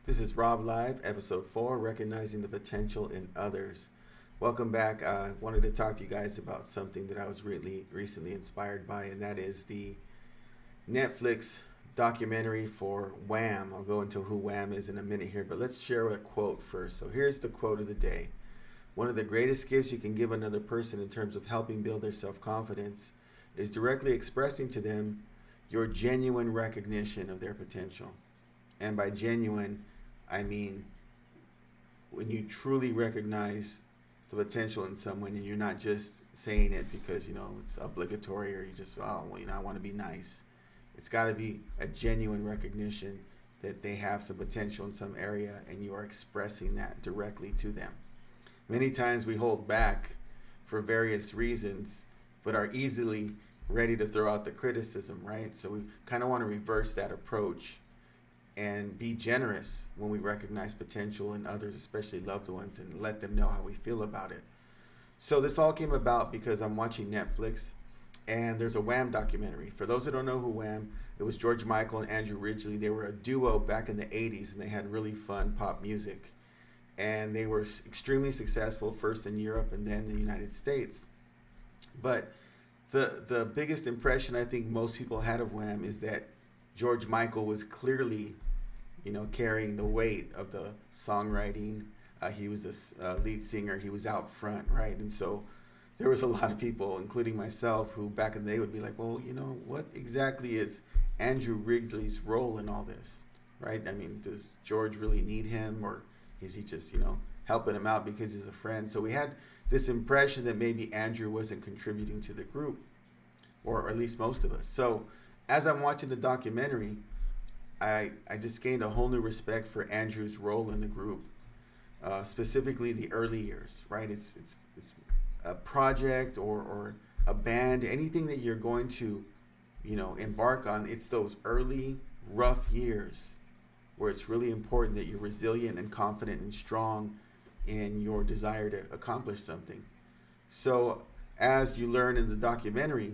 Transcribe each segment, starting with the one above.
This is Rob Live, episode 4, Recognizing the Potential in Others. Welcome back. I wanted to talk to you guys about something that I was really recently inspired by, and that is the Netflix documentary for Wham. I'll go into who Wham is in a minute here, but let's share a quote first. So here's the quote of the day. One of the greatest gifts you can give another person in terms of helping build their self-confidence is directly expressing to them your genuine recognition of their potential. And by genuine, I mean when you truly recognize the potential in someone and you're not just saying it because, it's obligatory or you just, I want to be nice. It's got to be a genuine recognition that they have some potential in some area and you are expressing that directly to them. Many times we hold back for various reasons, but are easily ready to throw out the criticism, right? So we kind of want to reverse that approach and be generous when we recognize potential in others, especially loved ones, and let them know how we feel about it. So this all came about because I'm watching Netflix, and there's a Wham documentary. For those that don't know who Wham, it was George Michael and Andrew Ridgeley. They were a duo back in the 80s, and they had really fun pop music. And they were extremely successful, first in Europe and then the United States. But the biggest impression I think most people had of Wham is that George Michael was clearly carrying the weight of the songwriting. He was the lead singer. He was out front, right? And so there was a lot of people, including myself, who back in the day would be like, well, what exactly is Andrew Ridgeley's role in all this, right? I mean, does George really need him, or is he just, helping him out because he's a friend? So we had this impression that maybe Andrew wasn't contributing to the group, or at least most of us. So as I'm watching the documentary, I just gained a whole new respect for Andrew's role in the group, specifically the early years, right? It's a project or a band, anything that you're going to, embark on. It's those early rough years where it's really important that you're resilient and confident and strong in your desire to accomplish something. So as you learn in the documentary,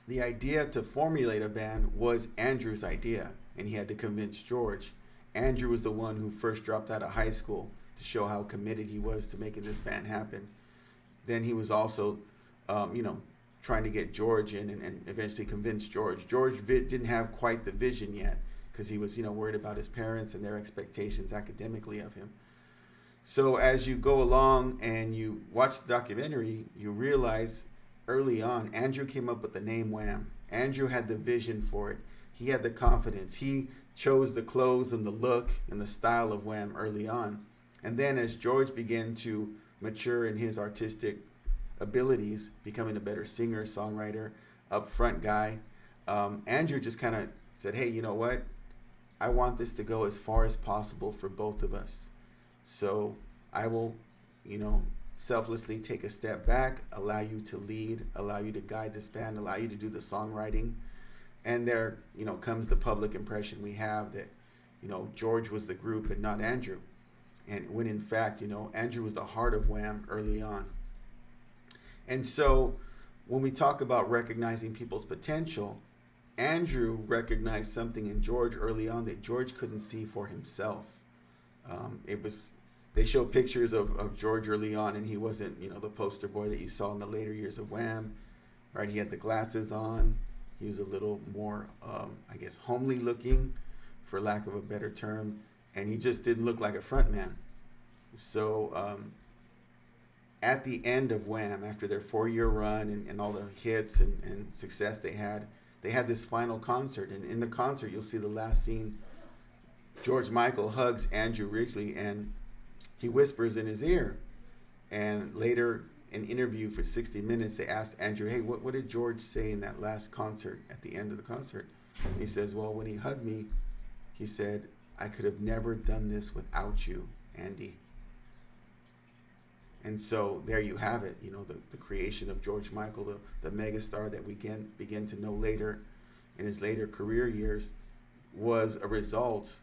the idea to formulate a band was Andrew's idea, and he had to convince George. Andrew was the one who first dropped out of high school to show how committed he was to making this band happen. Then he was also, trying to get George in and eventually convince George. George didn't have quite the vision yet because he was, worried about his parents and their expectations academically of him. So as you go along and you watch the documentary, you realize early on, Andrew came up with the name Wham. Andrew had the vision for it. He had the confidence. He chose the clothes and the look and the style of Wham early on. And then as George began to mature in his artistic abilities, becoming a better singer, songwriter, upfront guy, Andrew just kind of said, hey, you know what? I want this to go as far as possible for both of us. So I will, selflessly take a step back, allow you to lead, allow you to guide this band, allow you to do the songwriting. And there, comes the public impression we have that, George was the group and not Andrew. And when in fact, Andrew was the heart of Wham early on. And so when we talk about recognizing people's potential, Andrew recognized something in George early on that George couldn't see for himself. They show pictures of George early on, and he wasn't, the poster boy that you saw in the later years of Wham, right? He had the glasses on. He was a little more, homely looking, for lack of a better term, and he just didn't look like a front man. So at the end of Wham, after their 4-year run and all the hits and success they had this final concert. And in the concert, you'll see the last scene, George Michael hugs Andrew Ridgeley and he whispers in his ear. And later, an interview for 60 Minutes, they asked Andrew, hey, what did George say in that last concert at the end of the concert? And he says, well, when he hugged me, he said, I could have never done this without you, Andy. And so there you have it, the creation of George Michael, the megastar that we begin to know later in his later career years, was a result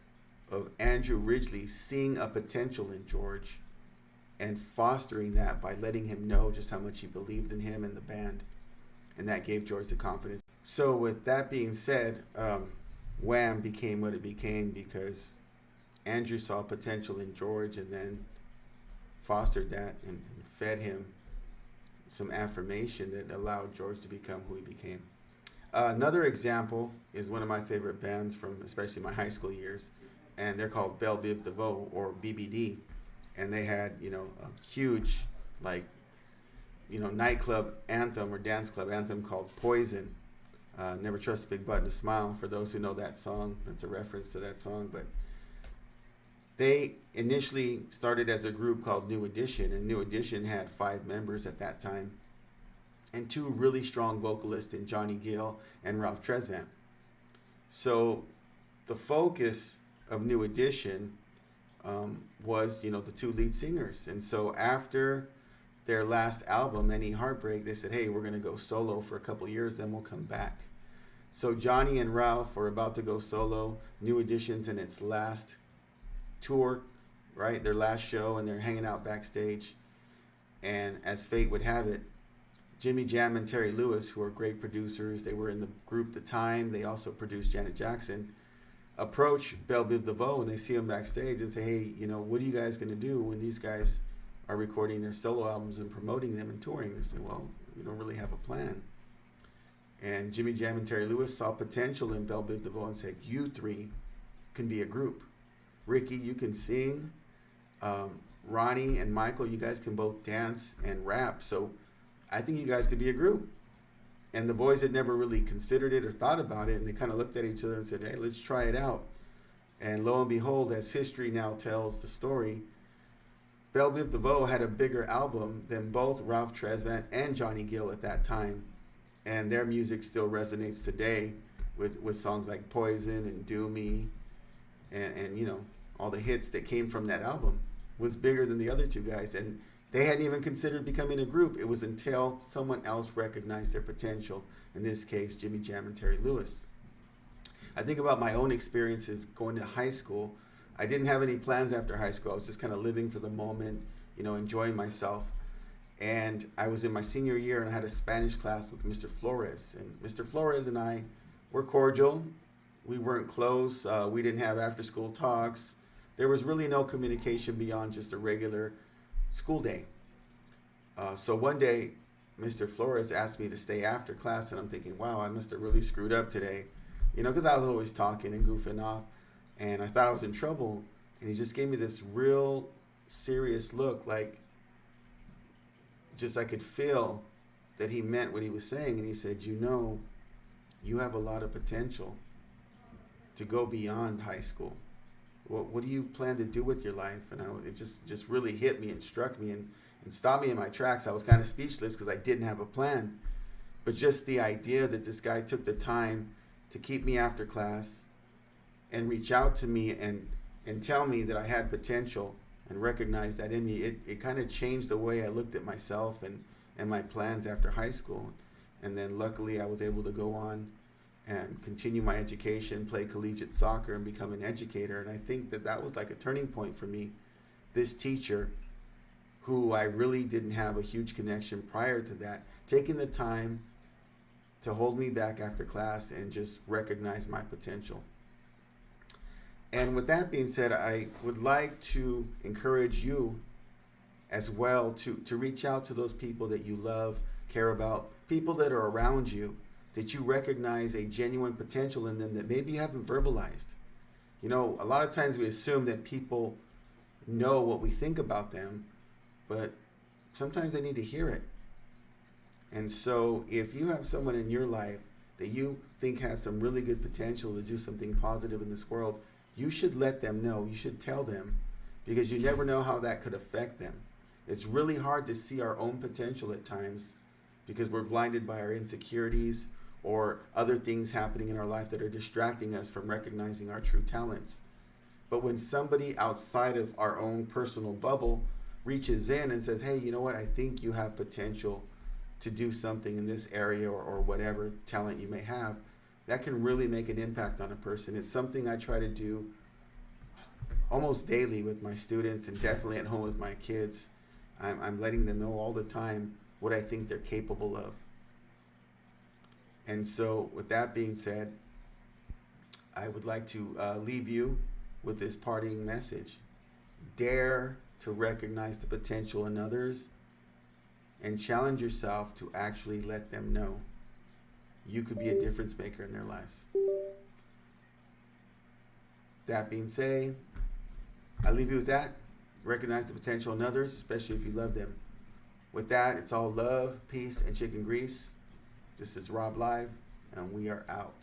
of Andrew Ridgeley seeing a potential in George and fostering that by letting him know just how much he believed in him and the band. And that gave George the confidence. So with that being said, Wham became what it became because Andrew saw potential in George and then fostered that and fed him some affirmation that allowed George to become who he became. Another example is one of my favorite bands from especially my high school years, and they're called Belle Biv DeVoe, or BBD, and they had, you know, a huge, like, you know, nightclub anthem or dance club anthem called Poison. Never Trust a Big Button to Smile, for those who know that song. That's a reference to that song. But they initially started as a group called New Edition, and New Edition had 5 members at that time, and 2 really strong vocalists in Johnny Gill and Ralph Tresvant. So the focus of New Edition was, you know, the 2 lead singers. And so after their last album, Any Heartbreak, they said, hey, we're going to go solo for a couple years, then we'll come back. So Johnny and Ralph were about to go solo. New Edition's in its last tour, right? Their last show, and they're hanging out backstage. And as fate would have it, Jimmy Jam and Terry Lewis, who are great producers, they were in the group The Time, they also produced Janet Jackson, approach Belle Biv DeVoe, and they see him backstage and say, hey, you know, what are you guys going to do when these guys are recording their solo albums and promoting them and touring? They say, well, we don't really have a plan. And Jimmy Jam and Terry Lewis saw potential in Belle Biv DeVoe and said, you 3 can be a group. Ricky, you can sing. Ronnie and Michael, you guys can both dance and rap. So I think you guys could be a group. And the boys had never really considered it or thought about it. And they kind of looked at each other and said, hey, let's try it out. And lo and behold, as history now tells the story, Belle Biv DeVoe had a bigger album than both Ralph Tresvant and Johnny Gill at that time. And their music still resonates today with songs like Poison and Do Me and, you know, all the hits that came from that album was bigger than the other 2 guys. And they hadn't even considered becoming a group. It was until someone else recognized their potential, in this case, Jimmy Jam and Terry Lewis. I think about my own experiences going to high school. I didn't have any plans after high school. I was just kind of living for the moment, you know, enjoying myself. And I was in my senior year, and I had a Spanish class with Mr. Flores. And Mr. Flores and I were cordial. We weren't close. We didn't have after-school talks. There was really no communication beyond just a regular school day. So one day, Mr. Flores asked me to stay after class, and I'm thinking, wow, I must have really screwed up today. You know, because I was always talking and goofing off, and I thought I was in trouble. And he just gave me this real serious look, like, just I could feel that he meant what he was saying. And he said, you know, you have a lot of potential to go beyond high school. What do you plan to do with your life? And it just really hit me and struck me and stopped me in my tracks. I was kind of speechless because I didn't have a plan. But just the idea that this guy took the time to keep me after class and reach out to me and tell me that I had potential and recognize that in me, it kind of changed the way I looked at myself and my plans after high school. And then luckily I was able to go on and continue my education, play collegiate soccer, and become an educator. And I think that was like a turning point for me. This teacher, who I really didn't have a huge connection prior to that, taking the time to hold me back after class and just recognize my potential. And with that being said, I would like to encourage you as well to reach out to those people that you love, care about, people that are around you, that you recognize a genuine potential in them that maybe you haven't verbalized. You know, a lot of times we assume that people know what we think about them, but sometimes they need to hear it. And so if you have someone in your life that you think has some really good potential to do something positive in this world, you should let them know. You should tell them, because you never know how that could affect them. It's really hard to see our own potential at times because we're blinded by our insecurities or other things happening in our life that are distracting us from recognizing our true talents. But when somebody outside of our own personal bubble reaches in and says, hey, you know what, I think you have potential to do something in this area or whatever talent you may have, that can really make an impact on a person. It's something I try to do almost daily with my students and definitely at home with my kids. I'm letting them know all the time what I think they're capable of. And so with that being said, I would like to leave you with this parting message. Dare to recognize the potential in others and challenge yourself to actually let them know you could be a difference maker in their lives. That being said, I leave you with that. Recognize the potential in others, especially if you love them. With that, it's all love, peace, and chicken grease. This is Rob Live, and we are out.